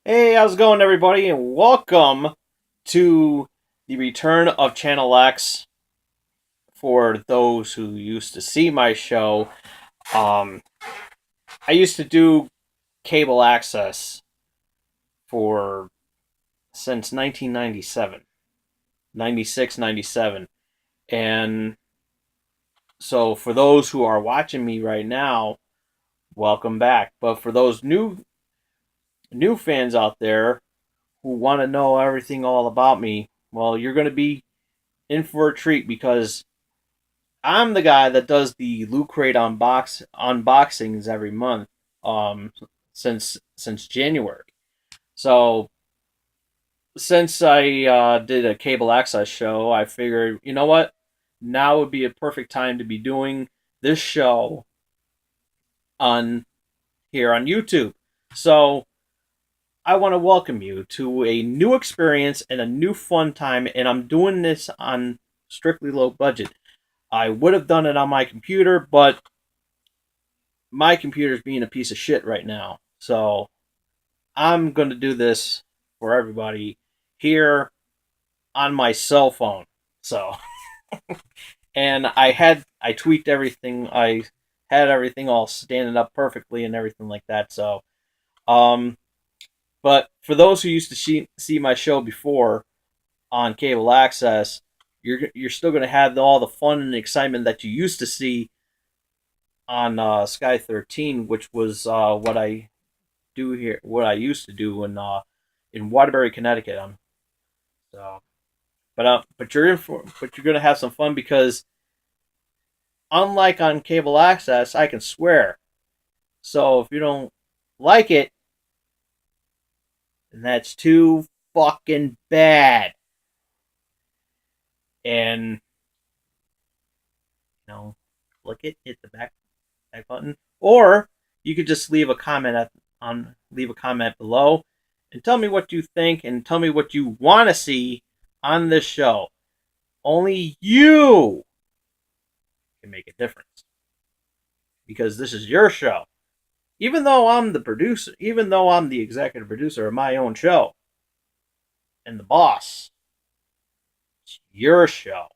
Hey, how's it going, everybody? And welcome to the return of Channel X. For those who used to see my show, um, I used to do cable access for since 1997, 96, 97, and so for those who are watching me right now, welcome back. But for those new fans out there who want to know everything all about me, well, you're going to be in for a treat because I'm the guy that does the Loot Crate unboxings every month, um, since January. So since I did a cable access show, I figured, you know what, now would be a perfect time to be doing this show on here on YouTube. So I want to welcome you to a new experience and a new fun time, and I'm doing this on strictly low budget. I would have done it on my computer, but my computer's being a piece of shit right now. So I'm going to do this for everybody here on my cell phone. So, and I tweaked everything. I had everything all standing up perfectly and everything like that. So, um, but for those who used to see my show before on cable access, you're still going to have all the fun and excitement that you used to see on Sky 13, which was what I do here, what I used to do in Waterbury, Connecticut. So, but you're gonna have some fun because unlike on cable access, I can swear. So if you don't like it, then that's too fucking bad. And click it, hit the back button, or you could just leave a comment below and tell me what you think and tell me what you want to see on this show. Only you can make a difference because this is your show. Even though I'm the producer, even though I'm the executive producer of my own show and the boss, it's your show.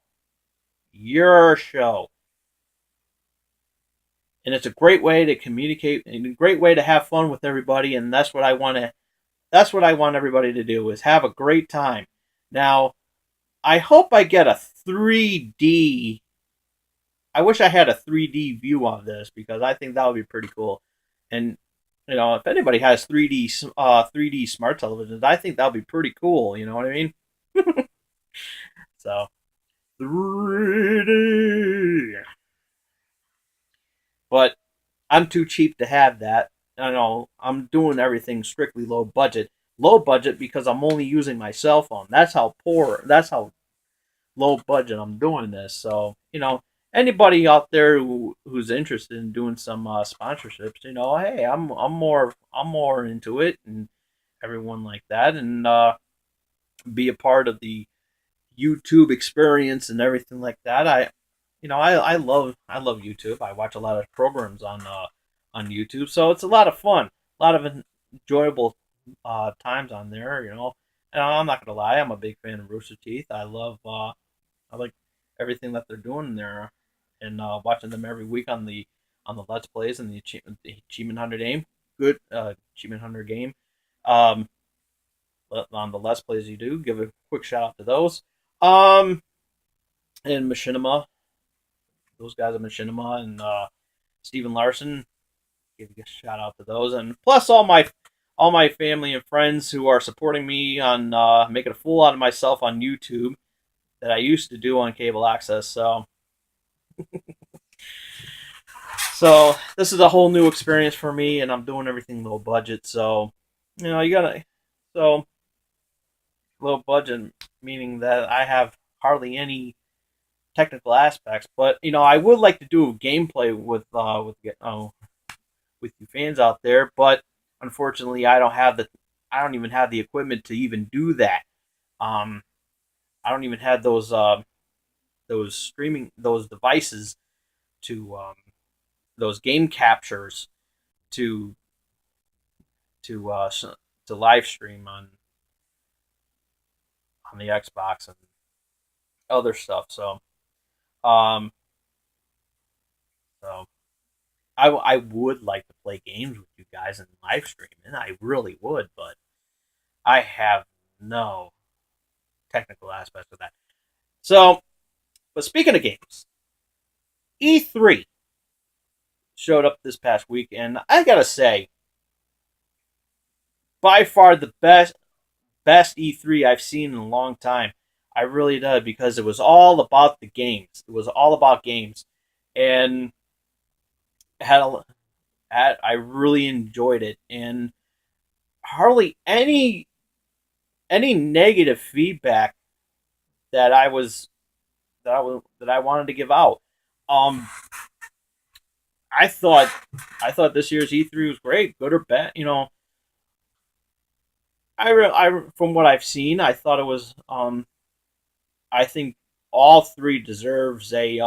Your show. And it's a great way to communicate and a great way to have fun with everybody, and that's what I want everybody to do is have a great time. Now, I hope I get a 3D. I wish I had a 3D view on this because I think that would be pretty cool. And if anybody has 3D smart televisions, I think that would be pretty cool. You know what I mean? So 3D. But I'm too cheap to have that. I know I'm doing everything strictly low budget. Low budget because I'm only using my cell phone. That's how poor. That's how low budget I'm doing this. So anybody out there who's interested in doing some sponsorships, hey, I'm more into it and everyone like that, and be a part of the YouTube experience and everything like that. I love YouTube. I watch a lot of programs on YouTube, so it's a lot of fun, a lot of enjoyable times on there. And I'm not gonna lie, I'm a big fan of Rooster Teeth. I like everything that they're doing there, and watching them every week on the Let's Plays and the Achievement Hunter game. Good Achievement Hunter game. Um, on the Let's Plays you do, give a quick shout out to those. Um, and Machinima, those guys at Machinima and Steven Larson, give a shout out to those, and plus all my family and friends who are supporting me on making a fool out of myself on YouTube that I used to do on cable access. So this is a whole new experience for me, and I'm doing everything low budget. So you gotta so low budget meaning that I have hardly any technical aspects. But I would like to do gameplay with you fans out there, but unfortunately, I don't even have the equipment to even do that. Um, I don't even have those devices to those game captures to to live stream on the Xbox and other stuff. Um, so I would like to play games with you guys and live stream, and I really would, but I have no technical aspects of that. So, but speaking of games, E3 showed up this past week, and I gotta say, by far the best E3 I've seen in a long time. I really did, because it was all about the games. It was all about games, and had a I really enjoyed it, and hardly any negative feedback that I wanted to give out. Um, I thought this year's E3 was great, good or bad. From what I've seen, I thought it was. I think all three deserves a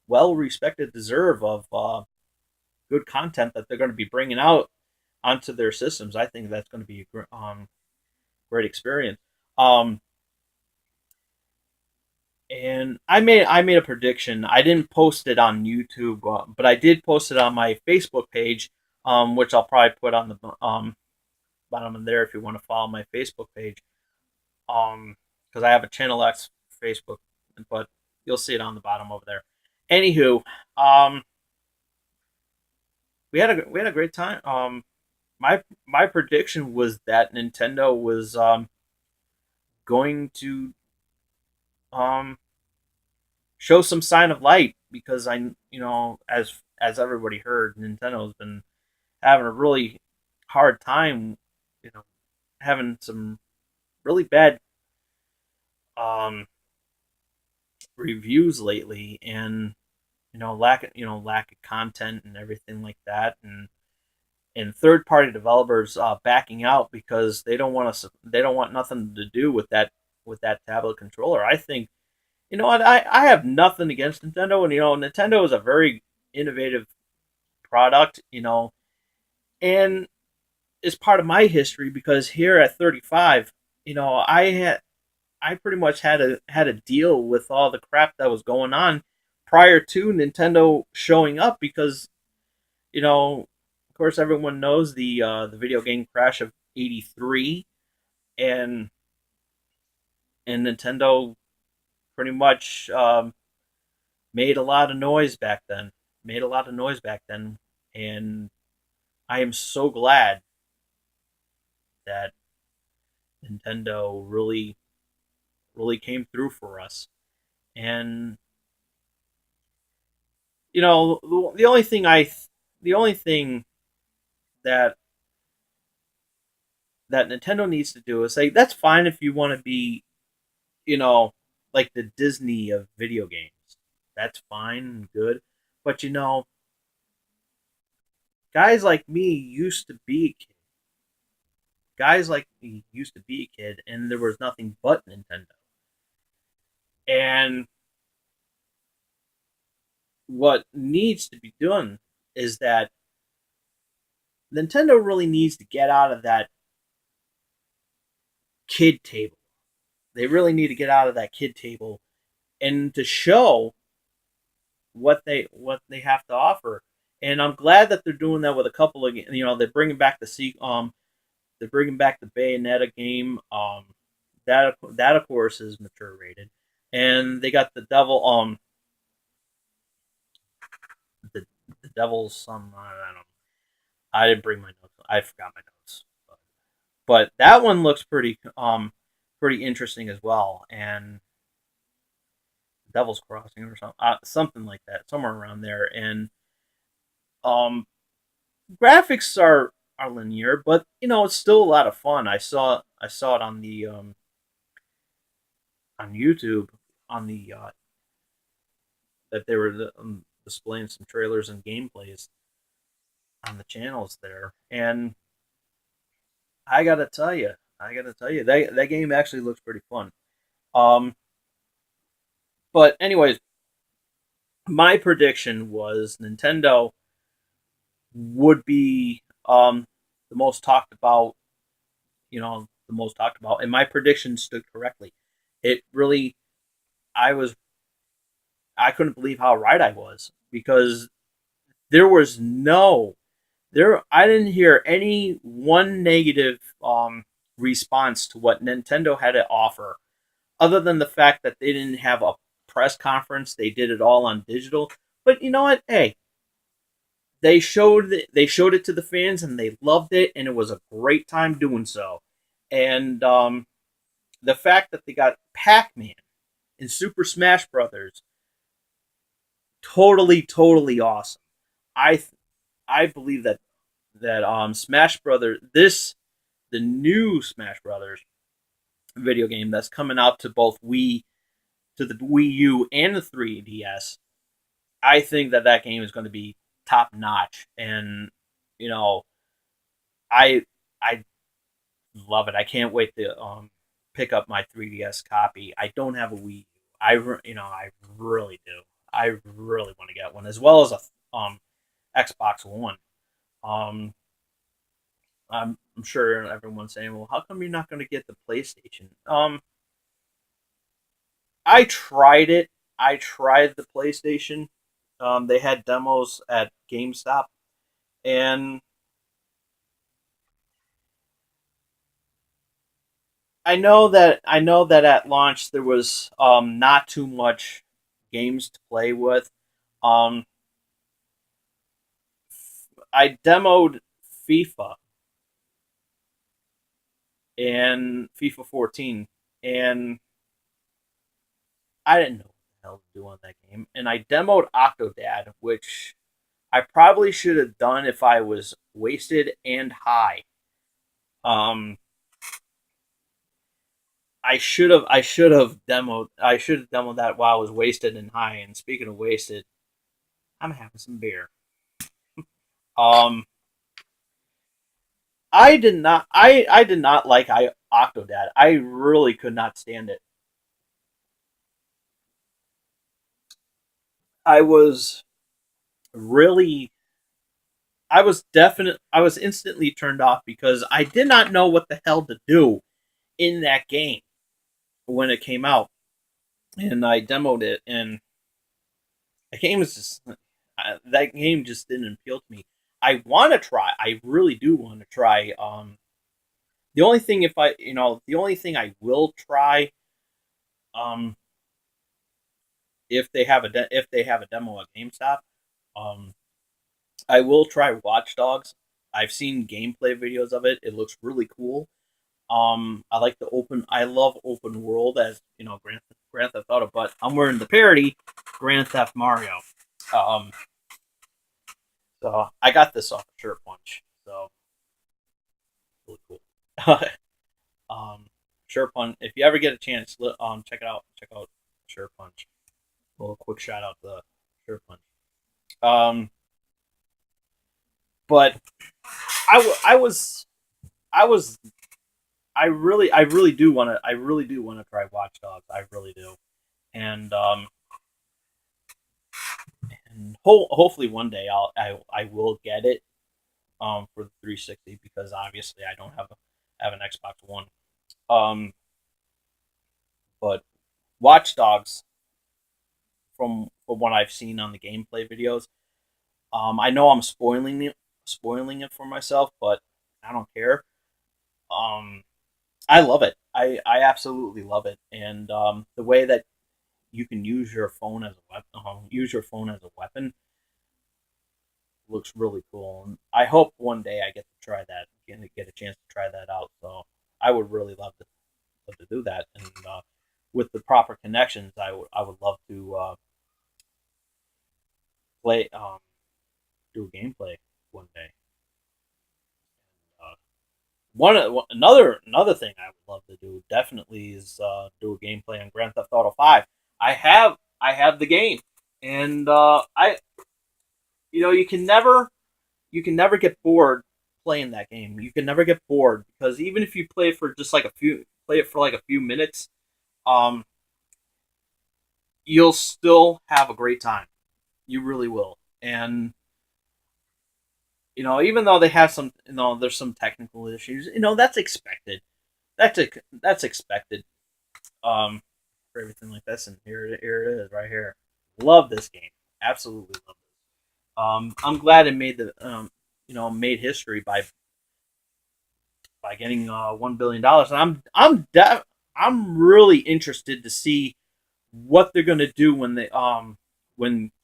well respected deserve of good content that they're going to be bringing out onto their systems. I think that's going to be a great experience. Um, and I made a prediction. I didn't post it on YouTube, but I did post it on my Facebook page, which I'll probably put on the bottom of there if you want to follow my Facebook page. Because I have a Channel X Facebook, but you'll see it on the bottom over there. Anywho, um, we had a great time. My prediction was that Nintendo was going to um show some sign of light, because as everybody heard, Nintendo's been having a really hard time, you know having some really bad um reviews lately, and lack of content and everything like that, and third party developers backing out because they don't want nothing to do with that tablet controller. I think, what, I have nothing against Nintendo, and Nintendo is a very innovative product, and is part of my history, because here at 35, I pretty much had to deal with all the crap that was going on prior to Nintendo showing up, because of course everyone knows the video game crash of '83, and Nintendo pretty much made a lot of noise back then. Made a lot of noise back then, and I am so glad that Nintendo really came through for us. And the only thing that Nintendo needs to do is say, that's fine if you want to be, you know, like the Disney of video games. That's fine and good. But guys like me used to be a kid. Guys like me used to be a kid, and there was nothing but Nintendo. And what needs to be done is that Nintendo really needs to get out of that kid table. They really need to get out of that kid table and to show what they have to offer. And I'm glad that they're doing that with a couple of, they're bringing back they're bringing back the Bayonetta game. That of course is mature rated, and they got the the the Devil's some, I don't know. I didn't bring my notes. I forgot my notes, but that one looks pretty interesting as well. And Devil's Crossing or something like that, somewhere around there. And um, graphics are linear, but it's still a lot of fun. I saw it on YouTube, on the that they were displaying some trailers and gameplays on the channels there, and I gotta tell you, that game actually looks pretty fun. Um, but anyways, my prediction was Nintendo would be the most talked about. The most talked about, and my prediction stood correctly. It really, I was, I couldn't believe how right I was because there was no there. I didn't hear any one negative response to what Nintendo had to offer, other than the fact that they didn't have a press conference. They did it all on digital. But you know what? Hey, they showed it to the fans and they loved it, and it was a great time doing so. And the fact that they got Pac-Man and Super Smash Brothers, totally awesome. I I believe that Smash Brothers, the new Smash Brothers video game that's coming out to both to the Wii U and the 3DS. I think that game is going to be top notch, and you know, I I love it. I can't wait to pick up my 3DS copy. I don't have a Wii U. I really do. I really want to get one, as well as a Xbox One. Um, I'm sure everyone's saying, "Well, how come you're not going to get the PlayStation?" I tried it. I tried the PlayStation. They had demos at GameStop, and I know that at launch there was not too much games to play with. Um, I demoed FIFA and FIFA 14, and I didn't know what the hell to do on that game. And I demoed Octodad, which I probably should have done if I was wasted and high. Um, I should have demoed that while I was wasted and high. And speaking of wasted, I'm having some beer. Um, I did not like Octodad. I really could not stand it. I was really I was instantly turned off because I did not know what the hell to do in that game when it came out. And I demoed it, and the game was just that game just didn't appeal to me. I want to try. I really do want to try. The only thing if I the only thing I will try um if they have a demo at GameStop, um I will try Watch Dogs. I've seen gameplay videos of it. It looks really cool. I like the open. I love open world as Grand Theft Auto, but I'm wearing the parody Grand Theft Mario. Um, so I got this off of Shirt Punch. So really cool. um, Shirt Punch. If you ever get a chance, check it out. Check out Shirt Punch. A little quick shout out to Shirt Punch. Um, but I was I was I really do want to try Watch Dogs. I really do, and hopefully one day I will get it for the 360 because obviously I don't have an Xbox One. Um, but Watch Dogs, from what I've seen on the gameplay videos, I know I'm spoiling it for myself, but I don't care. Um, I love it. I absolutely love it, and the way that you can use your phone as a weapon, looks really cool. And I hope one day I get to try that, get a chance to try that out. So I would really love to do that, and with the proper connections, I would love to play do a gameplay one day. Uh, another thing I would love to do definitely is do a gameplay on Grand Theft Auto 5. I have the game, and I you can never get bored playing that game. You can never get bored because even if you play it for like a few minutes, um, you'll still have a great time. You really will. And even though they have some, there's some technical issues. That's expected. That's expected. Um, for everything like this, and here it is right here. Love this game. Absolutely love it. I'm glad it made made history by getting $1 billion, and I'm really interested to see what they're gonna do when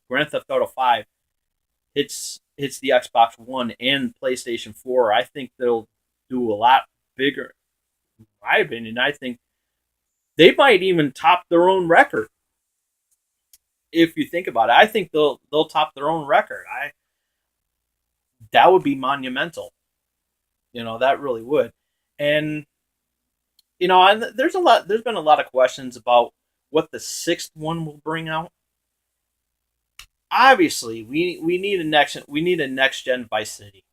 Grand Theft Auto 5 hits the Xbox One and PlayStation 4. I think they'll do a lot bigger. In my opinion, I think they might even top their own record. If you think about it, I think they'll top their own record. I That would be monumental. That really would. And and there's been a lot of questions about what the sixth one will bring out. Obviously, we need a next gen Vice City.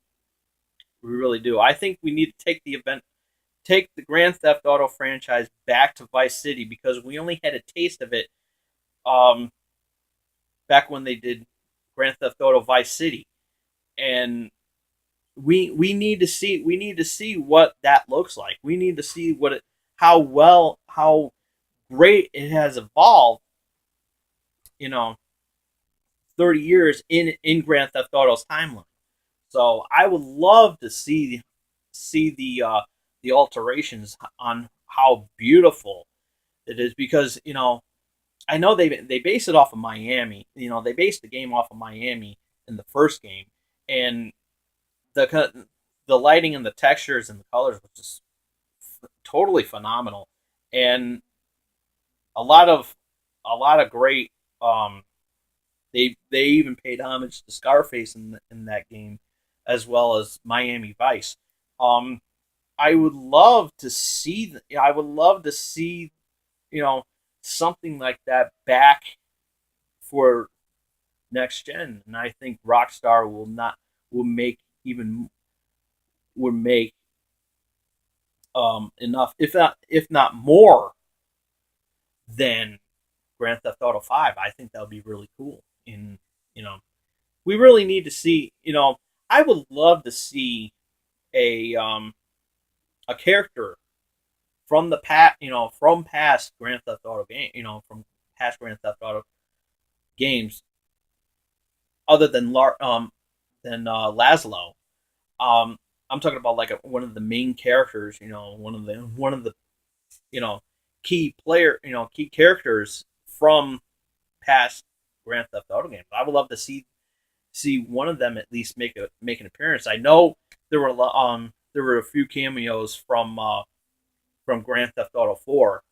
We really do. I think we need to take the Grand Theft Auto franchise back to Vice City, because we only had a taste of it um back when they did Grand Theft Auto Vice City, and we need to see what that looks like. We need to see how great it has evolved. You know, 30 years in Grand Theft Auto's timeline. So I would love to see the alterations on how beautiful it is, because I know they base it off of Miami. They based the game off of Miami in the first game, and the lighting and the textures and the colors was just totally phenomenal, and a lot of great. They even paid homage to Scarface in that game, as well as Miami Vice. Um, I would love to see. I would love to see you know something like that back for next gen, and I think Rockstar will make even will make enough, if not more than Grand Theft Auto 5. I think that would be really cool. And you know, we really need to see. I would love to see a a character from the past, from past Grand Theft Auto game, from past Grand Theft Auto games, other than Laszlo. Um, I'm talking about like one of the main characters, one of the you know key characters from past Grand Theft Auto games. I would love to see one of them at least make an appearance. I know there were a few cameos from Grand Theft Auto 4.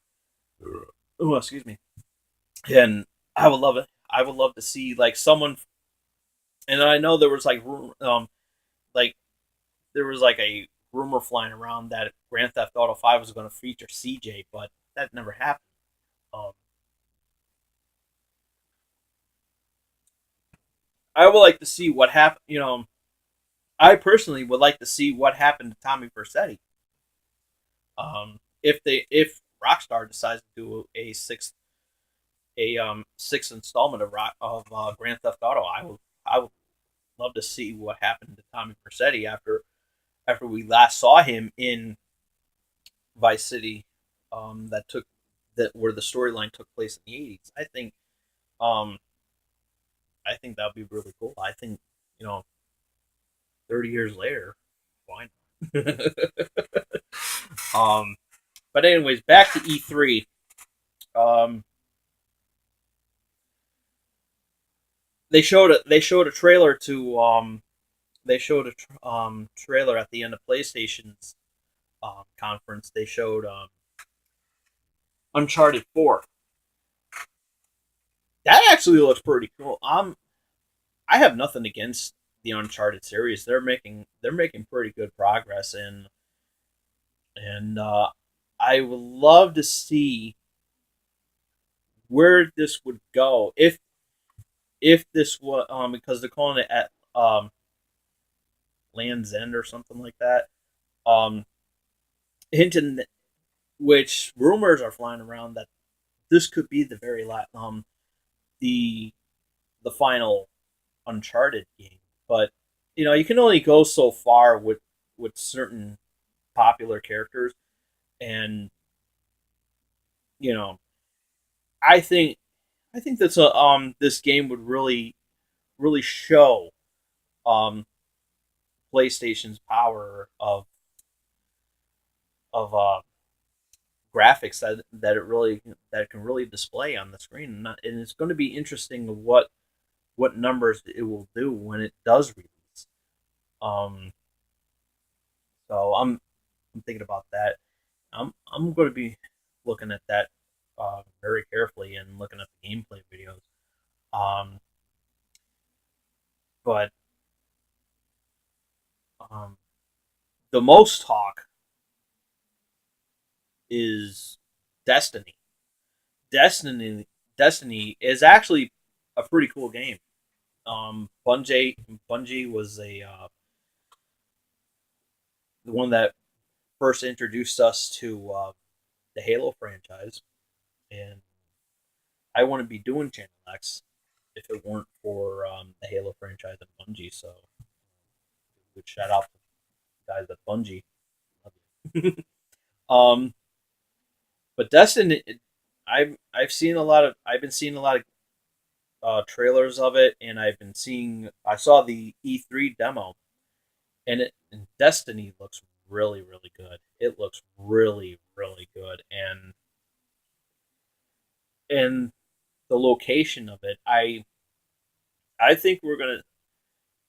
Oh, excuse me. And I would love it. I would love to see like someone. And I know there was like there was like a rumor flying around that Grand Theft Auto 5 was going to feature CJ, but that never happened. Um, I would like to see what happened. I personally would like to see what happened to Tommy Vercetti. If Rockstar decides to do a sixth installment of Grand Theft Auto, I would love to see what happened to Tommy Vercetti after we last saw him in Vice City, that took that where the storyline took place in the 80s. Um I think that would be really cool. I think, you know 30 years later, why not? um but anyways, back to E3. Um they showed a trailer to they showed a trailer at the end of PlayStation's conference. They showed Uncharted 4. That actually looks pretty cool. I have nothing against the Uncharted series. They're making pretty good progress, and I would love to see where this would go if this was because they're calling it at Land's End or something like that. Um, Hinton, which rumors are flying around that this could be the very last the final Uncharted game, but you can only go so far with certain popular characters, and you know, I think I think that's a this game would really show um PlayStation's power of graphics that it can really display on the screen, and it's going to be interesting what numbers it will do when it does release. Um, so I'm thinking about that. I'm going to be looking at that very carefully and looking at the gameplay videos. Um, but um, the most talk is Destiny. Destiny Destiny is actually a pretty cool game. Bungie was the one that first introduced us to the Halo franchise, and I wouldn't be doing Channel X if it weren't for the Halo franchise and Bungie. So, good shout out to the guys at Bungie. um, but Destiny, I've been seeing a lot of trailers of it, and I saw the E3 demo, and Destiny looks really good. It looks really good, and the location of it, I think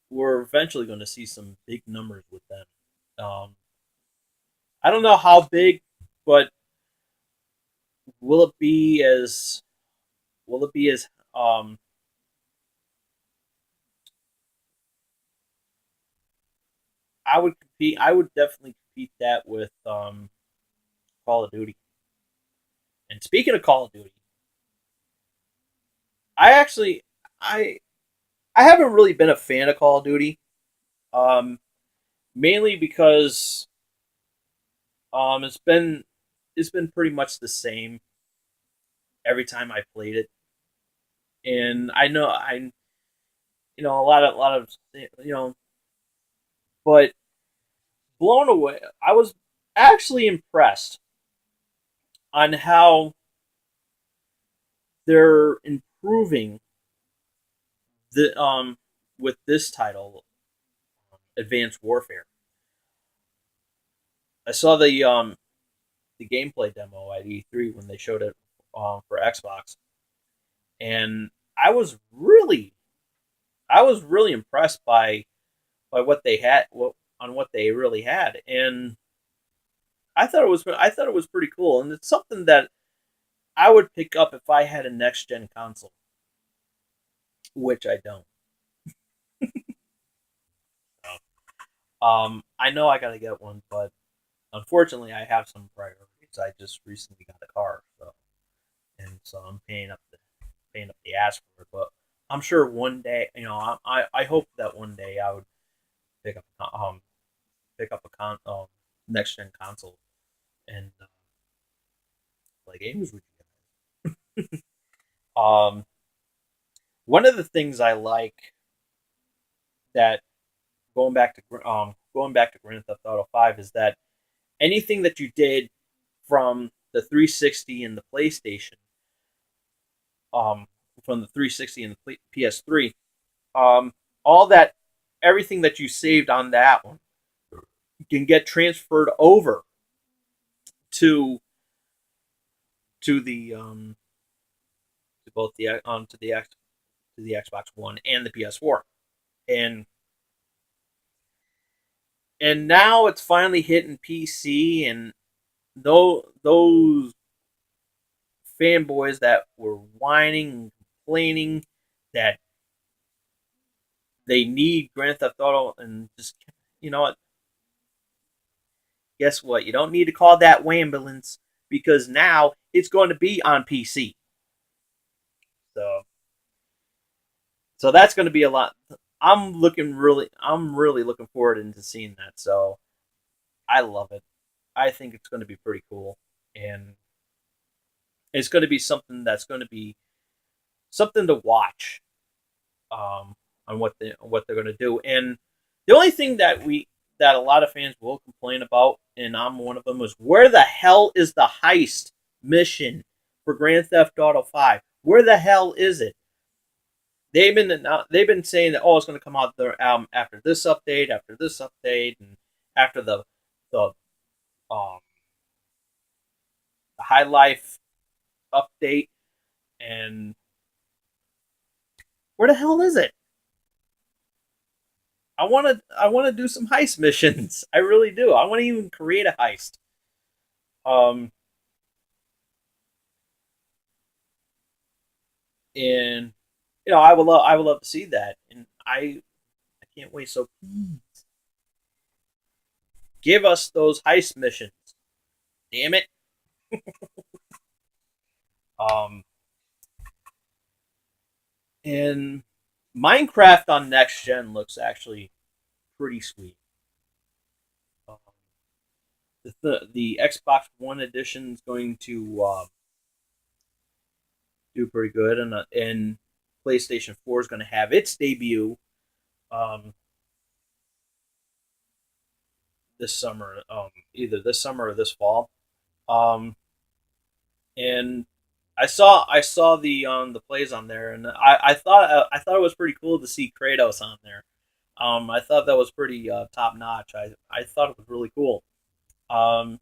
we're eventually gonna see some big numbers with them. I don't know how big, but will it be as will it be as um I would definitely compete that with Call of Duty. And speaking of Call of Duty, I actually I I haven't really been a fan of Call of Duty. Um Mainly because um it's been it's been pretty much the same every time I played it. And I know I a lot of but blown away. I was actually impressed on how they're improving the with this title, Advanced Warfare. I saw the gameplay demo at E3 when they showed it for Xbox, and I was really I was really impressed by what they had what they really had, and I thought it was pretty cool, and it's something that I would pick up if I had a next gen console, which I don't. I know I gotta get one, but unfortunately, I have some priorities. I just recently got a car, so I'm paying up the ass for it. But I'm sure one day, I hope that one day I would pick up pick up a next gen console and play games with you. One of the things I like that going back to Grand Theft Auto 5 is that anything that you did from the 360 and the PlayStation, um, from the 360 and the PS3, um, all that, everything that you saved on that one can get transferred over to to the to both the to the X to the Xbox One and the PS4, and now it's finally hitting PC, and those fanboys that were whining and complaining that they need Grand Theft Auto and just what, guess what? You don't need to call that ambulance because now it's going to be on PC. So that's going to be a lot. I'm really looking forward into seeing that. So I love it. I think it's going to be pretty cool, and it's going to be something that's going to be something to watch, on what they're going to do. And The only thing that a lot of fans will complain about, and I'm one of them, was where the hell is the heist mission for Grand Theft Auto 5? Where the hell is it? They've been saying that, oh, it's going to come out their album after this update, and after the um the High Life update, and where the hell is it? I want to do some heist missions. I really do. I want to even create a heist. Um, and I would love to see that, and I can't wait. So please give us those heist missions. Damn it. Um, and Minecraft on next gen looks actually pretty sweet. Um, the Xbox One edition is going to do pretty good, and PlayStation 4 is going to have its debut um, this summer, either this summer or this fall. Um, and I saw the plays on there, and I thought it was pretty cool to see Kratos on there. I thought that was pretty top notch. I thought it was really cool. Um,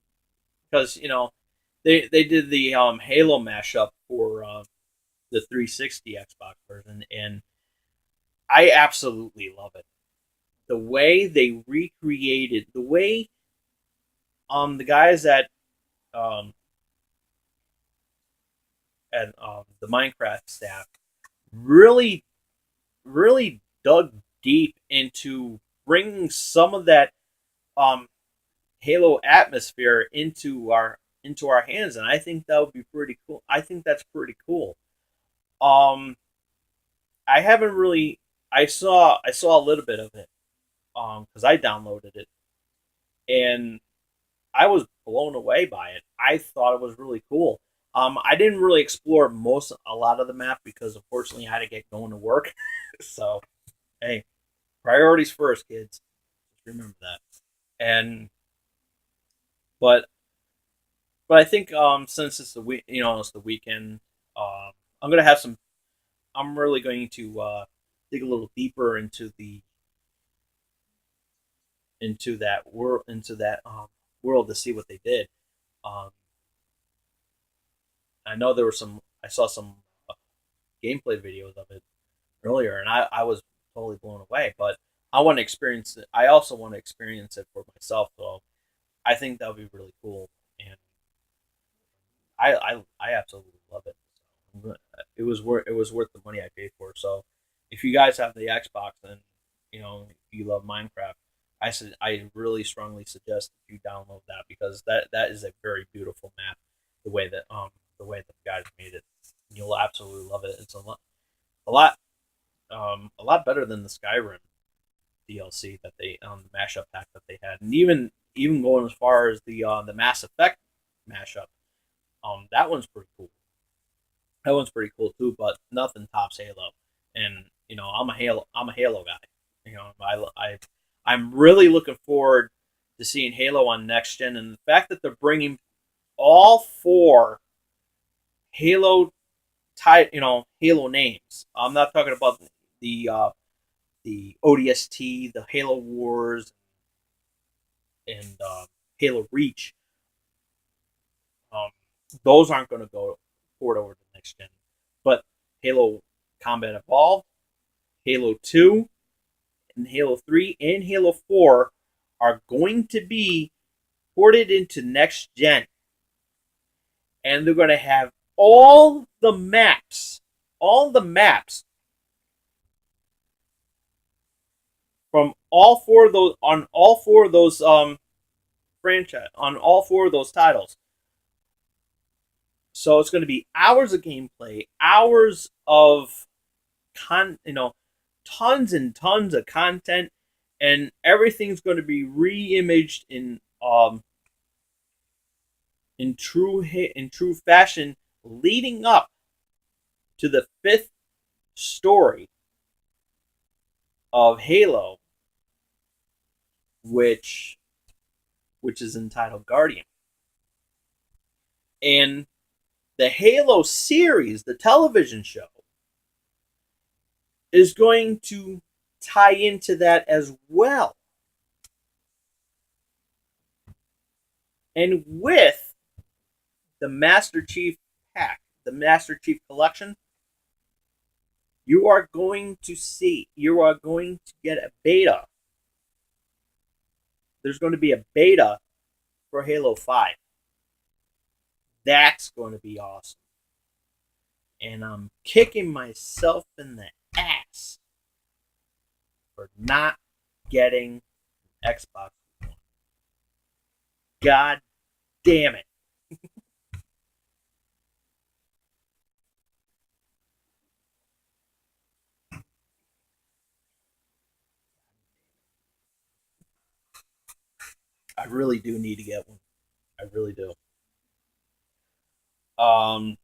because they did the Halo mashup for the 360 Xbox version, and I absolutely love it. The way they recreated, the way the guys um at the Minecraft staff really really dug deep into bringing some of that um Halo atmosphere into our hands, and I think that would be pretty cool. I think that's pretty cool. Um, I haven't really. I saw a little bit of it because I downloaded it, and I was blown away by it. I thought it was really cool. I didn't really explore a lot of the map because unfortunately I had to get going to work. So hey, priorities first, kids. Just remember that. And but but I think since it's the week, it's the weekend. I'm gonna have some. I'm really going to dig a little deeper into that world to see what they did. Um, I know there were some. I saw some gameplay videos of it earlier, and I was totally blown away. But I want to experience it. I also want to experience it for myself. So I think that would be really cool, and I absolutely love it. So it was worth the money I paid for. So if you guys have the Xbox and if you love Minecraft, I really strongly suggest that you download that because that is a very beautiful map. The way that the guys made it, you'll absolutely love it. It's a lot a lot better than the Skyrim DLC that they the mashup pack that they had, and even going as far as the Mass Effect mashup. That one's pretty cool. That one's pretty cool too, but nothing tops Halo. And I'm a Halo guy. I'm really looking forward to seeing Halo on next gen, and the fact that they're bringing all four Halo Halo names. I'm not talking about the ODST, the Halo Wars, and Halo Reach. Um, those aren't going to go forward over to next gen, but Halo Combat Evolved, Halo 2, and Halo 3 and Halo 4 are going to be ported into next gen, and they're going to have all the maps from all four of those franchise on all four of those titles. So it's going to be hours of gameplay, hours of tons and tons of content, and everything's going to be re-imaged in true fashion, leading up to the fifth story of Halo, which is entitled Guardian. And the Halo series, the television show, is going to tie into that as well. And with the Master Chief pack, the Master Chief collection, you are going to get a beta. There's going to be a beta for Halo 5. That's going to be awesome. And I'm kicking myself in the ass for not getting Xbox One. God damn it. I really do need to get one. I really do. Um,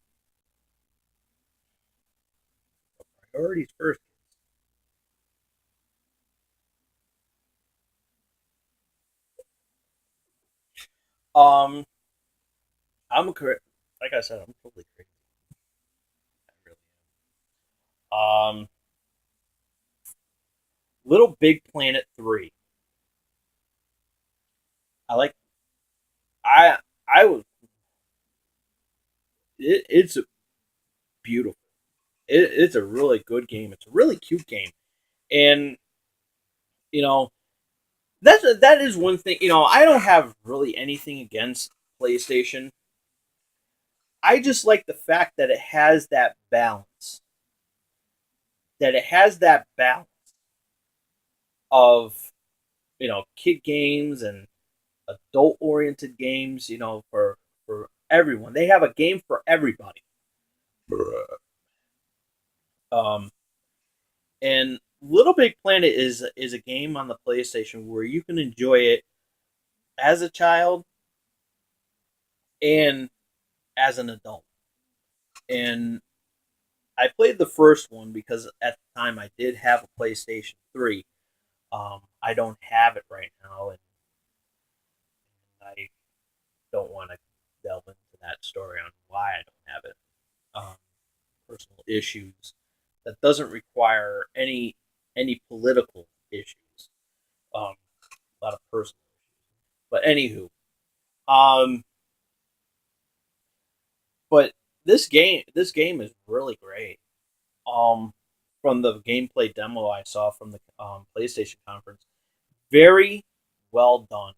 Priorities first. Um, I'm correct. Like I said, I'm totally crazy. I really am. Little Big Planet 3. I like. I I was. It's beautiful. It's a really good game. It's a really cute game, and you know that is one thing. I don't have really anything against PlayStation. I just like the fact that it has that balance. That it has that balance of kid games and adult oriented games. For everyone, they have a game for everybody. Um, and Little Big Planet is a game on the PlayStation where you can enjoy it as a child and as an adult. And I played the first one because at the time I did have a PlayStation 3. I don't have it right now, and I don't want to delve into that story on why I don't have it. Um, Personal issues that doesn't require any political issues. A lot of personal issues. But anywho, um, but this game is really great. Um, from the gameplay demo I saw from the PlayStation conference, very well done,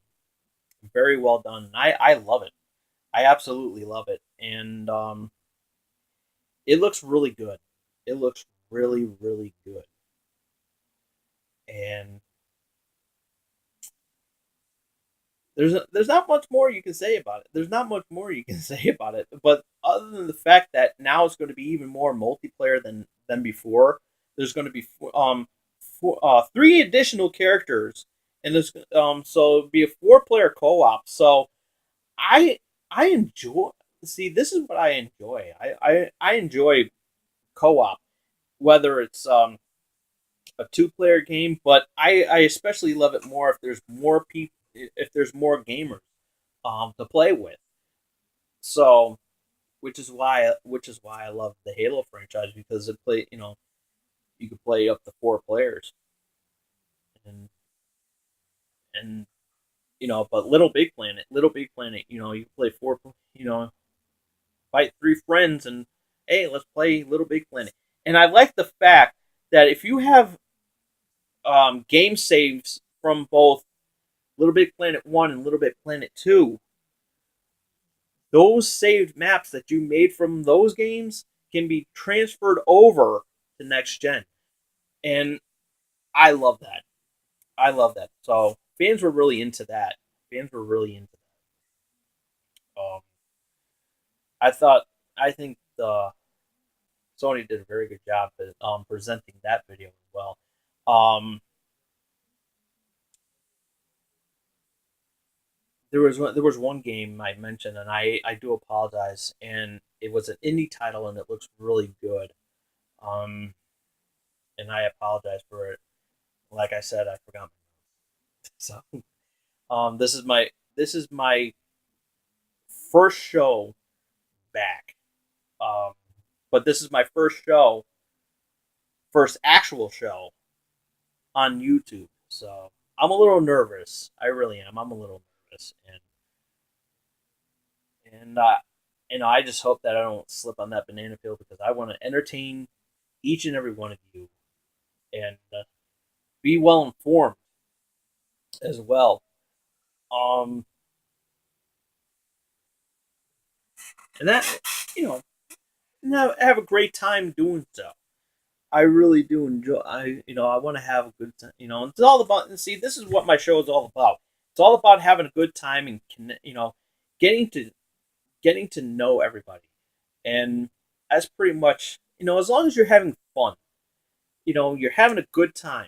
very well done. I love it. I absolutely love it, and it looks really good. It looks really good, and there's not much more you can say about it. There's not much more you can say about it, but other than the fact that now it's going to be even more multiplayer than before. There's going to be three additional characters, and there's so it'll be a four-player co-op. So I I enjoy. See, this is what I enjoy. I enjoy co-op, whether it's a two-player game, but I especially love it more if there's more people, if there's more gamers to play with. So, which is why I love the Halo franchise, because you can play up to four players, and and but Little Big Planet, you can play four, fight three friends, and hey, let's play Little Big Planet. And I like the fact that if you have game saves from both Little Big Planet 1 and Little Big Planet 2, those saved maps that you made from those games can be transferred over to next gen. And I love that. I love that. So fans were really into that. Fans were really into that. I thought, I think the Sony did a very good job at presenting that video as well. Um, there was one game I mentioned, and I do apologize, and it was an indie title, and it looks really good. Um, and I apologize for it. Like I said, I forgot. So This is my first show back. Um, but this is my first actual show on YouTube. So I'm a little nervous. I really am. I'm a little nervous, and I just hope that I don't slip on that banana peel because I want to entertain each and every one of you and be well informed as well. Um, and that you know, and have a great time doing so. I really do enjoy. I want to have a good time. It's all about. And see, this is what my show is all about. It's all about having a good time and getting to getting to know everybody. And that's pretty much as long as you're having fun, you're having a good time.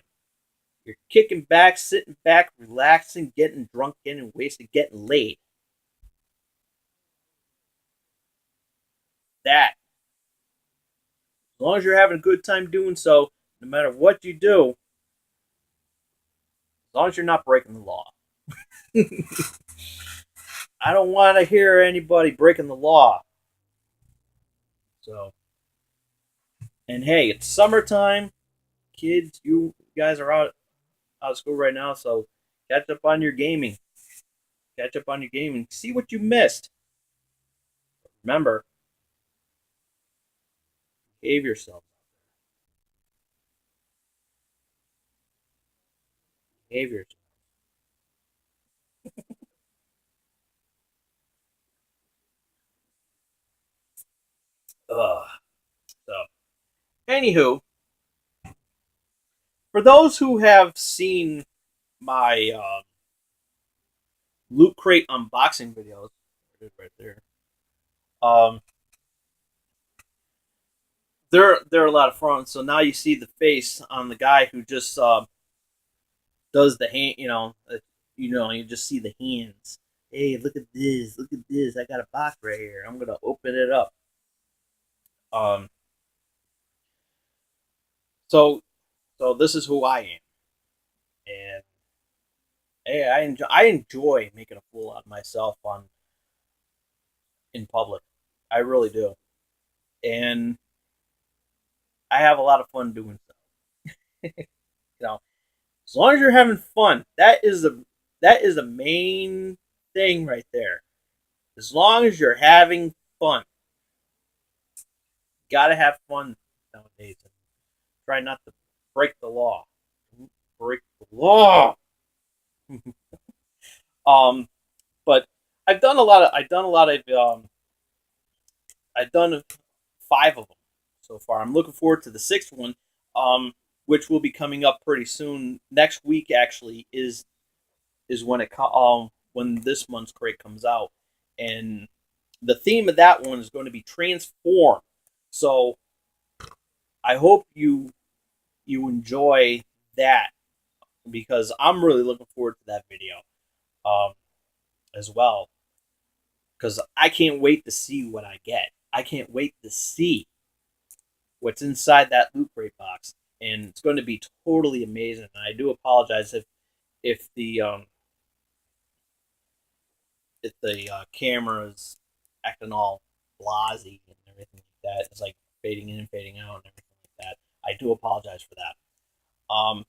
You're kicking back, sitting back, relaxing, getting drunk, getting wasted, getting laid. That as long as you're having a good time doing so, no matter what you do, as long as you're not breaking the law. I don't want to hear anybody breaking the law. So, and hey, it's summertime, kids. You guys are out of school right now, so catch up on your gaming. Catch up on your gaming. See what you missed. Remember, behave yourself. Behave yourself. Ugh. So, anywho, for those who have seen my Loot Crate unboxing videos, right there. Um, they're a lot of fun. So now you see the face on the guy who just does the hand. You just see the hands. Hey, look at this! Look at this! I got a box right here. I'm gonna open it up. Um, so so this is who I am, and hey, I enjoy making a fool out of myself on in public. I really do, and I have a lot of fun doing so. As long as you're having fun, that is the main thing right there. As long as you're having fun, gotta have fun nowadays. And try not to break the law. Break the law. um, but I've done 5 of them so far. I'm looking forward to the 6th one, which will be coming up pretty soon. Next week actually is when this month's crate comes out, and the theme of that one is going to be transform. So I hope you enjoy that because I'm really looking forward to that video um, as well because I can't wait to see what I get. I can't wait to see what's inside that loot crate box, and it's going to be totally amazing. And I do apologize if the camera's acting all blasey and everything like that. It's like fading in and fading out and everything like that. I do apologize for that. Um,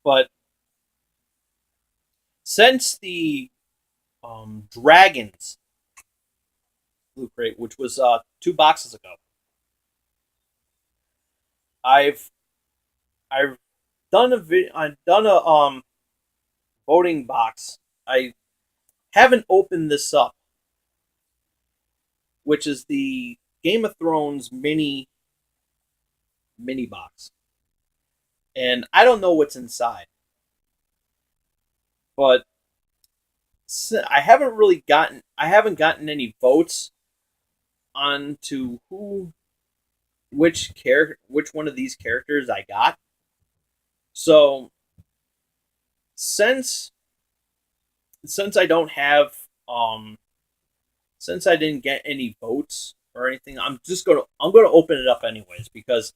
but since the Dragons Loot Crate, which was 2 boxes ago, I've I've I've done a voting box. I haven't opened this up, which is the Game of Thrones mini box, and I don't know what's inside, but I haven't gotten any votes on to which one of these characters I got. So since since I don't have since I didn't get any votes or anything, I'm gonna open it up anyways because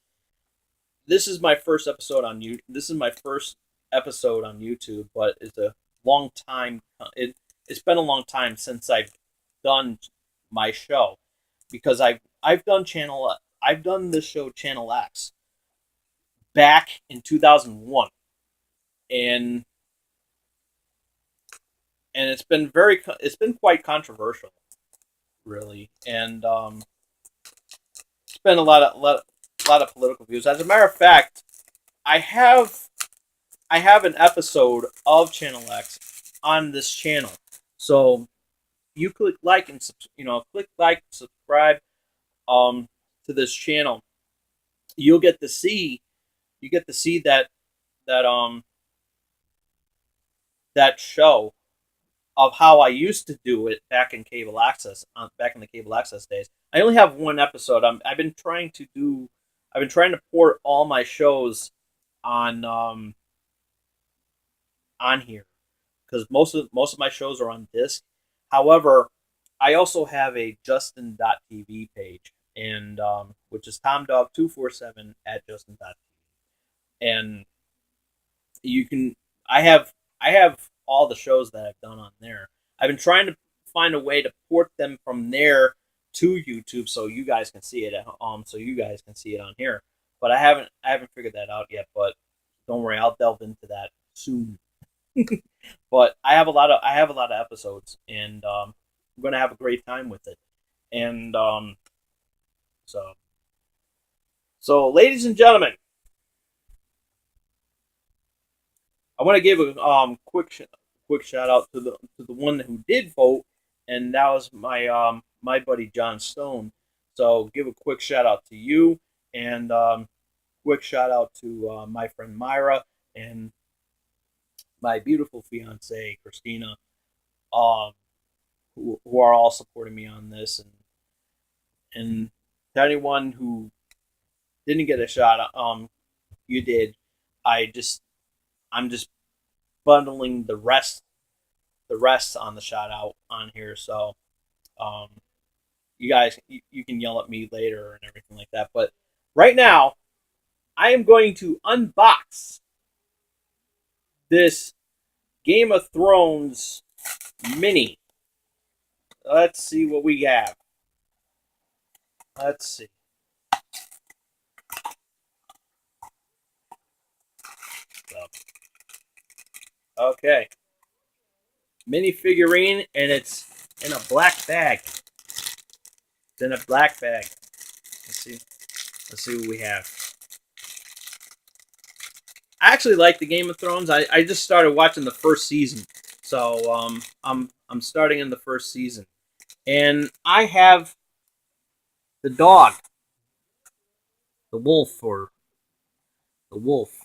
this is my first episode on YouTube, but it's a long time. It's been a long time since I've done my show because I've done this show Channel X back in 2001, and it's been quite controversial, really, and it's been a lot of political views. As a matter of fact, I have I have an episode of Channel X on this channel. So you click like and click like, subscribe um to this channel. You'll get to see that that um that show of how I used to do it back in cable access, back in the cable access days. I only have one episode. I've been trying to port all my shows on on here because most of my shows are on disc. However, I also have a Justin.tv page, and which is TomDog247 at Justin.tv, and you can I have all the shows that I've done on there. I've been trying to find a way to port them from there to YouTube so you guys can see it on here. But I haven't figured that out yet. But don't worry, I'll delve into that soon. But I have a lot of episodes, and I'm gonna have a great time with it. And so ladies and gentlemen, I want to give a quick shout out to the one who did vote, and that was my buddy John Stone. So give a quick shout out to you, and quick shout out to my friend Myra and my beautiful fiance Christina, um, who are all supporting me on this, and to anyone who didn't get a shot, you did. I just I'm just bundling the rest on the shout out on here. So um, you guys you can yell at me later and everything like that. But right now, I am going to unbox this Game of Thrones mini. Let's see what we have. Let's see. So, okay, mini figurine, and it's in a black bag. It's in a black bag. Let's see. Let's see what we have. I actually like the Game of Thrones. I just started watching the first season, so I'm starting in the first season, and I have the dog, the wolf, or the wolf.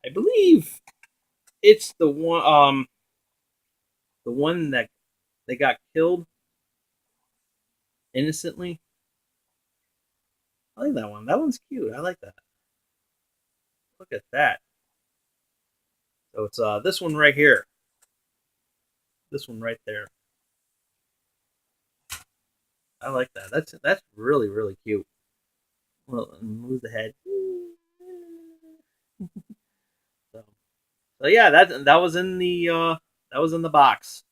I believe it's the one that they got killed innocently. I like that one. That one's cute. I like that. Look at that. So it's this one right here. This one right there. I like that. That's really really cute. Well, move the head. So, so yeah, that was in the box.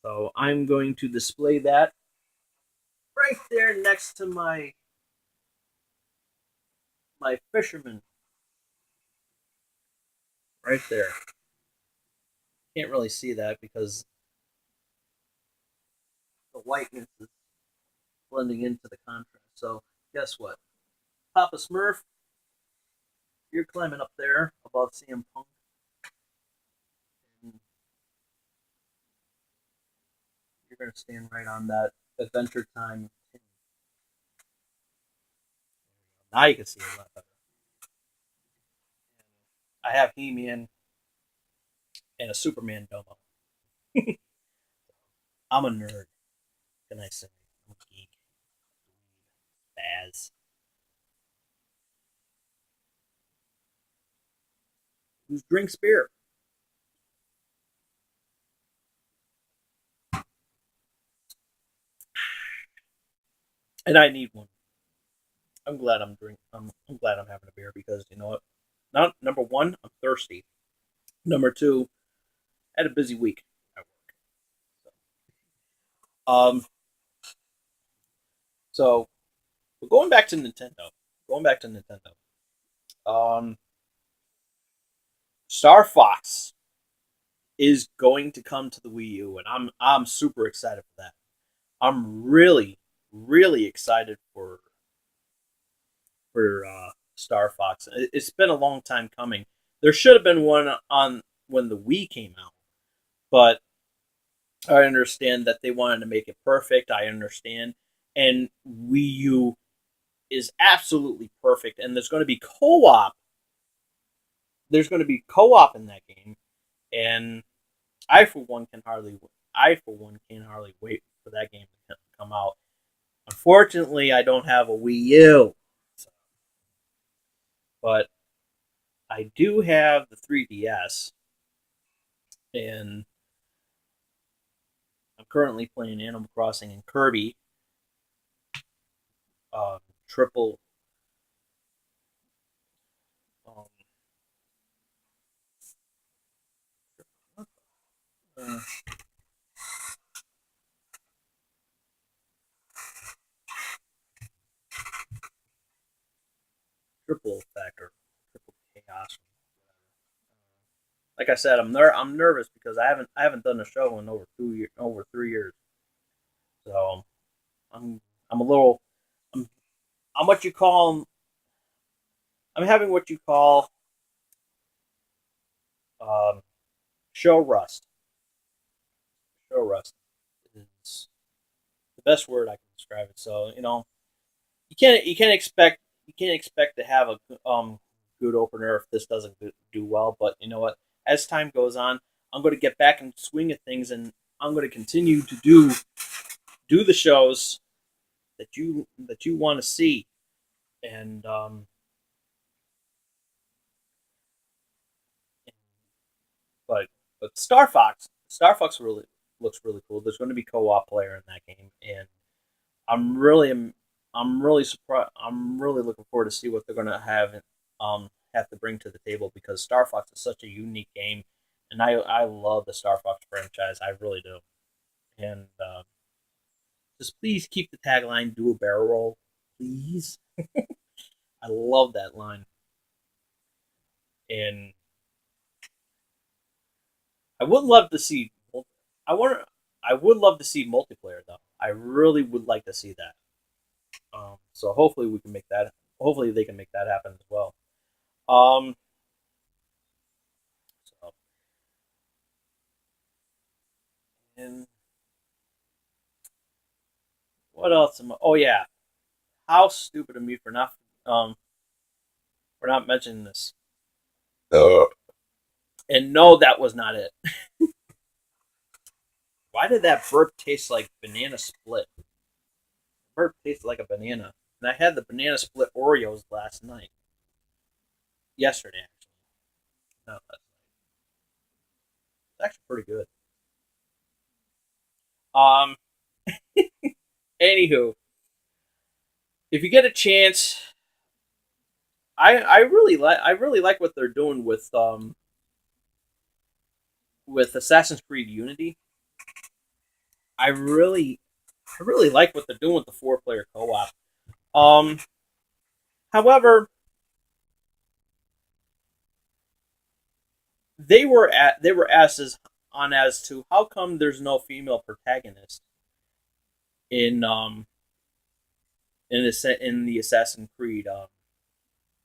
So I'm going to display that right there next to my fisherman. Right there. Can't really see that because the whiteness is blending into the contrast. So guess what? Papa Smurf, you're climbing up there above CM Punk. And you're going to stand right on that Adventure Time. Now you can see it a lot better. I have He-Man and a Superman domo. I'm a nerd. Can I say? I'm a geek. Baz. Who drinks beer? And I need one. I'm glad I'm glad I'm having a beer because you know what? Not number one, I'm thirsty. Number two, I had a busy week at work. So going back to Nintendo. Going back to Nintendo. Um, Star Fox is going to come to the Wii U, and I'm super excited for that. I'm really excited for Star Fox. It's been a long time coming. There should have been one on when the Wii came out, but I understand that they wanted to make it perfect. I understand, and Wii U is absolutely perfect, and there's going to be co-op. There's going to be co-op in that game, and I for one can hardly wait for that game to come out. Unfortunately, I don't have a Wii U, but I do have the 3DS, and I'm currently playing Animal Crossing and Kirby. Triple um, uh, triple factor, triple chaos. Like I said, I'm nervous because I haven't done a show in over 3 years. So I'm a little I'm I'm what you call I'm having what you call um, show rust. Show rust is the best word I can describe it. So you can't expect to have a good opener if this doesn't do well. But you know what? As time goes on, I'm going to get back in swing of things, and I'm going to continue to do the shows that you want to see. And but Star Fox really looks really cool. There's going to be co-op player in that game, and I'm really I'm really surprised. I'm really looking forward to see what they're going to have to bring to the table because Star Fox is such a unique game, and I love the Star Fox franchise. I really do. And just please keep the tagline "Do a barrel roll," please. I love that line, and I would love to see. I want. I would love to see multiplayer though. I really would like to see that. So hopefully we can make that. Hopefully they can make that happen as well. Um, so and what else? Oh yeah, how stupid of me um for not mentioning this. And no, that was not it. Why did that burp taste like banana split? Burp tasted like a banana, and I had the banana split Oreos last night. Yesterday, actually. No, it's actually pretty good. Um, Anywho, if you get a chance, I really like what they're doing with Assassin's Creed Unity. I really I really like what they're doing with the 4 player co-op. Um, However, they were asked as to how come there's no female protagonist in in the Assassin's Creed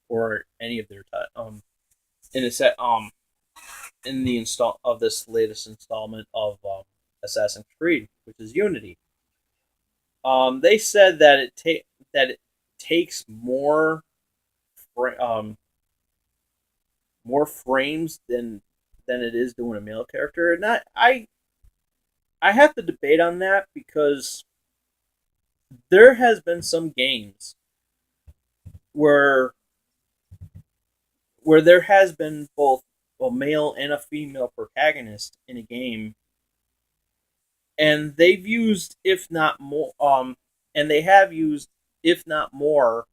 or any of their in a set in the install of this latest installment of Assassin's Creed, which is Unity. They said that that it takes fra- um more frames than it is doing a male character, and I have to debate on that because there has been some games where there has been both a male and a female protagonist in a game, and they've used if not more and they have used if not more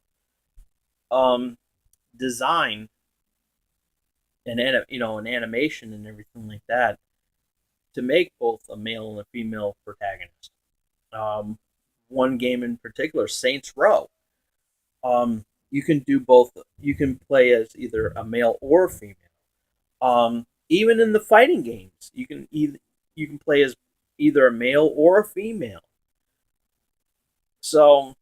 um design and an animation and everything like that to make both a male and a female protagonist. Um, One game in particular, Saints Row. You can do both. You can play as either a male or a female. Even in the fighting games, you can play as either a male or a female. So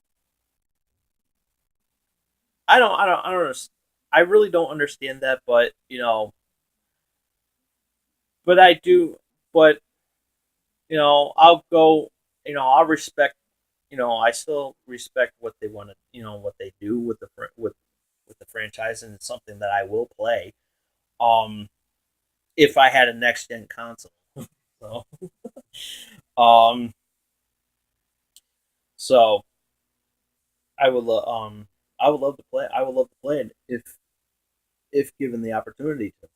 I don't, I really don't understand that, but but I do, but I'll go, I'll respect, I still respect what they want to, what they do with with the franchise, and it's something that I will play. Um, if I had a next gen console, so um, so I would, I would love to play. I would love to play it if given the opportunity to.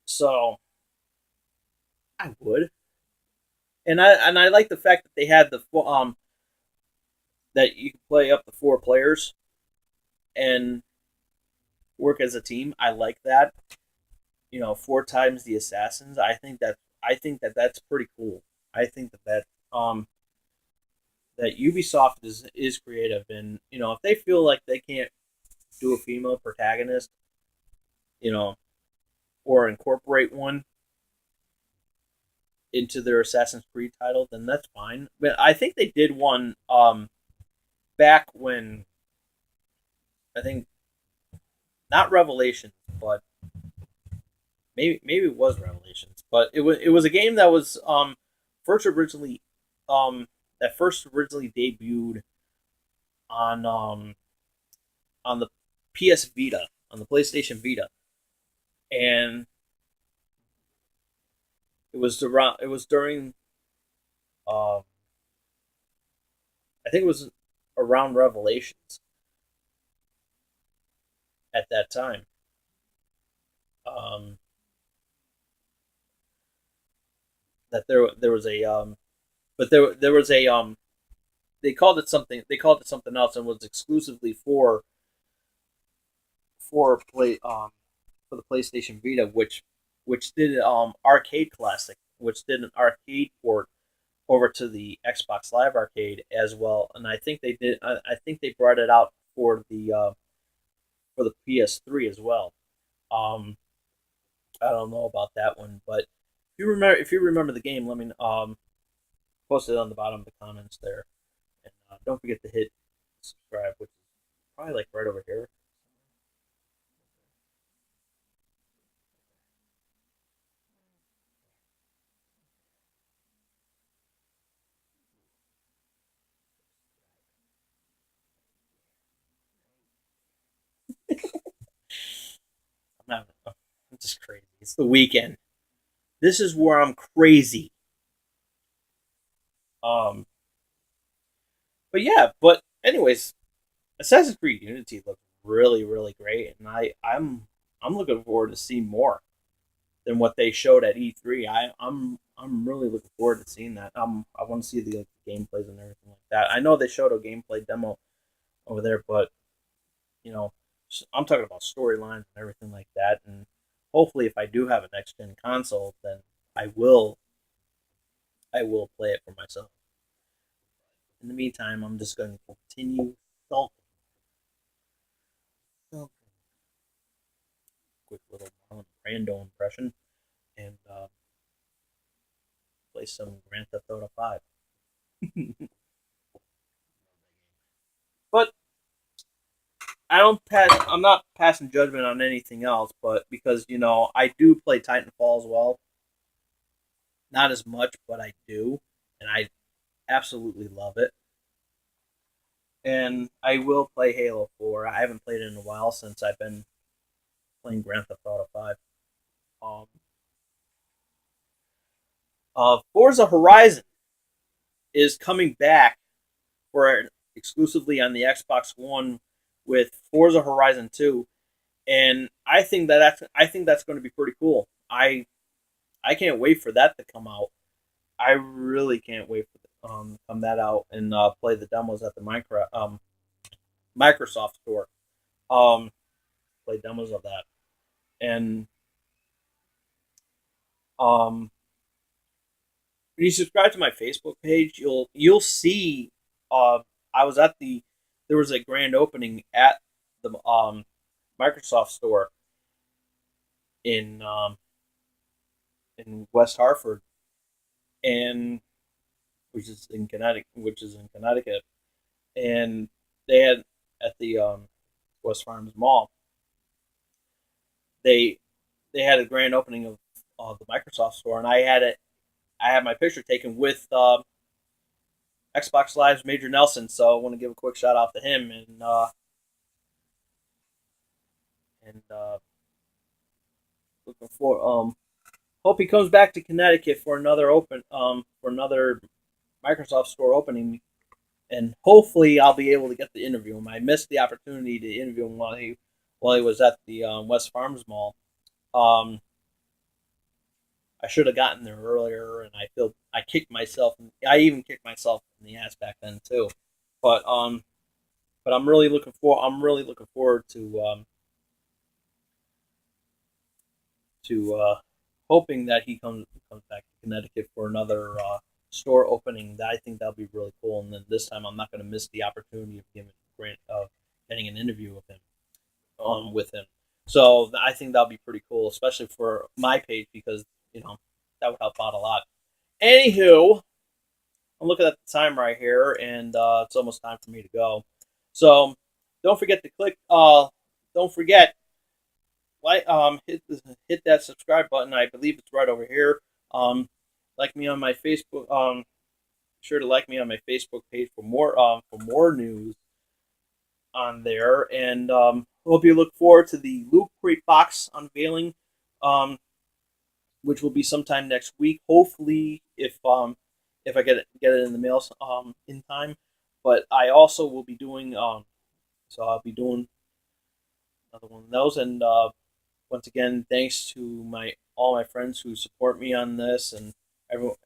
So I would, and I like the fact that they had the that you can play up to 4 players and work as a team. I like that. 4 times the assassins. I think that that's pretty cool. I think that Ubisoft is creative, and if they feel like they can't do a female protagonist, you know, or incorporate one into their Assassin's Creed title, then that's fine. But I think they did one back when, I think, not Revelations, but maybe it was Revelations, but it was a game that was first originally that first originally debuted on on the PS Vita, on the PlayStation Vita, and it was during um I think it was around Revelations at that time. Um, that there was a but there was a they called it something else, and was exclusively for play for the PlayStation Vita, which did Arcade Classic, which did an arcade port over to the Xbox Live Arcade as well, and I think they did. I think they brought it out for the PS3 as well. Um, I don't know about that one, but if you remember the game, let me post it on the bottom of the comments there, and don't forget to hit subscribe, which is probably like right over here. I'm not. I'm just crazy. It's the weekend. This is where I'm crazy. Um, but yeah, but anyways, Assassin's Creed Unity looks really, really great, and I'm looking forward to seeing more than what they showed at E3. I'm really looking forward to seeing that. I want to see the gameplays and everything like that. I know they showed a gameplay demo over there, but you know, I'm talking about storylines and everything like that. And hopefully, if I do have a next gen console, then I will I will play it for myself. In the meantime, I'm just going to continue sulking. Sulking. Quick little Marlon Brando impression, and play some Grand Theft Auto 5. But I'm not passing judgment on anything else, but because I do play Titanfall as well. Not as much, but I do, and I absolutely love it. And I will play Halo 4. I haven't played it in a while since I've been playing Grand Theft Auto 5. Um, Forza Horizon is coming back for exclusively on the Xbox One with Forza Horizon 2, and I think that's going to be pretty cool. I can't wait for that to come out. I really can't wait for come that out and play the demos at the Microsoft store. Um, Play demos of that. And when you subscribe to my Facebook page, you'll see. I was at there was a grand opening at the Microsoft store in West Hartford, and which is in Connecticut, and they had at the West Farms Mall. They they had a grand opening of the Microsoft store, and I had my picture taken with Xbox Live's Major Nelson. So I want to give a quick shout out to him, and looking for hope he comes back to Connecticut for another Microsoft store opening, and hopefully I'll be able to get to interview him. I missed the opportunity to interview him while he was at the West Farms Mall. Um, I should have gotten there earlier, and I feel I kicked myself. I even kicked myself in the ass back then too. But I'm really looking forward to hoping that he comes back to Connecticut for another store opening. That I think that'll be really cool. And then this time I'm not going to miss the opportunity of getting an interview with him. So I think that'll be pretty cool, especially for my page because that would help out a lot. Anywho, I'm looking at the time right here, and it's almost time for me to go. So don't forget to click. Don't forget hit that subscribe button. I believe it's right over here. Like me on my Facebook. Sure to like me on my Facebook page for more news on there. And hope you look forward to the Loot Crate box unveiling, which will be sometime next week. Hopefully, if I get it in the mail in time. But I also will be doing so I'll be doing another one of those. And once again, thanks to my all my friends who support me on this, and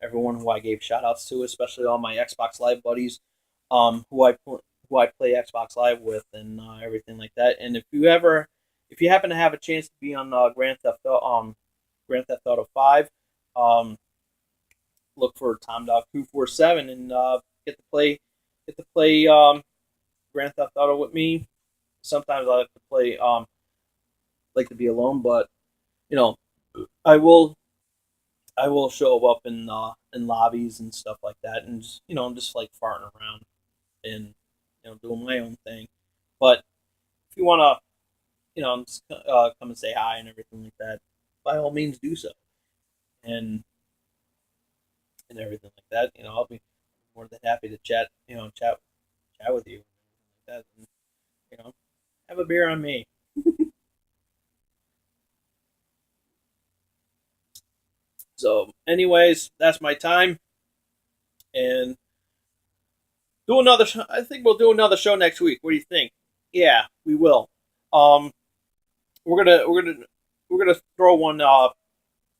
everyone who I gave shout outs to, especially all my Xbox Live buddies, who I play Xbox Live with, and everything like that. And if you happen to have a chance to be on Grand Theft Auto 5, um, look for Tom Dog 247 and get to play Grand Theft Auto with me. Sometimes I like to be alone, but you know I will I will show up in lobbies and stuff like that, and just, I'm just like farting around and doing my own thing. But if you wanna just, come and say hi and everything like that, by all means do so, and everything like that. I'll be more than happy to chat with you, like that, and have a beer on me. So, anyways, that's my time, and do another. I think we'll do another show next week. What do you think? Yeah, we will. Um, we're gonna throw one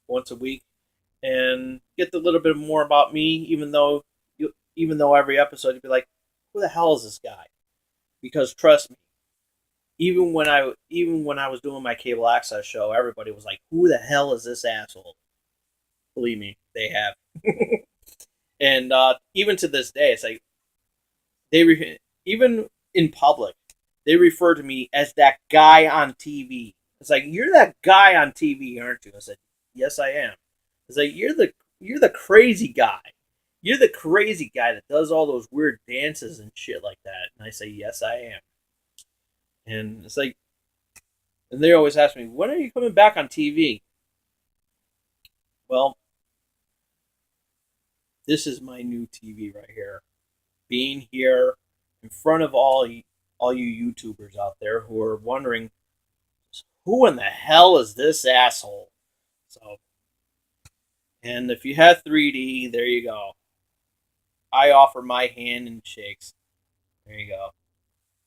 once a week and get a little bit more about me. Even though every episode you'd be like, who the hell is this guy? Because trust me, even when I was doing my cable access show, everybody was like, who the hell is this asshole? Believe me, they have. And even to this day, it's like even in public, they refer to me as that guy on TV. It's like, you're that guy on TV, aren't you? I said, yes, I am. It's like, you're the crazy guy. You're the crazy guy that does all those weird dances and shit like that. And I say, yes, I am. And it's like, and they always ask me, when are you coming back on TV? Well, this is my new TV right here. Being here in front of all you YouTubers out there who are wondering, who in the hell is this asshole? So, and if you have 3D, there you go. I offer my hand and shakes. There you go.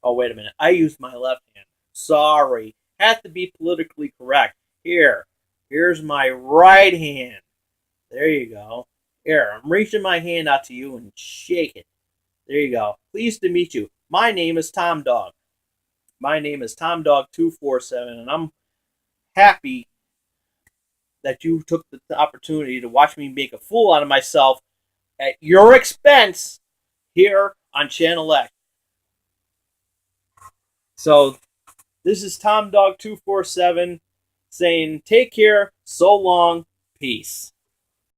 Oh, wait a minute. I used my left hand. Sorry. Had to be politically correct. Here's my right hand. There you go. Here, I'm reaching my hand out to you and shake it. There you go. Pleased to meet you. My name is Tom Dog. My name is Tom Dog 247, and I'm happy that you took the opportunity to watch me make a fool out of myself at your expense here on Channel X. So this is Tom Dog 247 saying take care, so long, peace.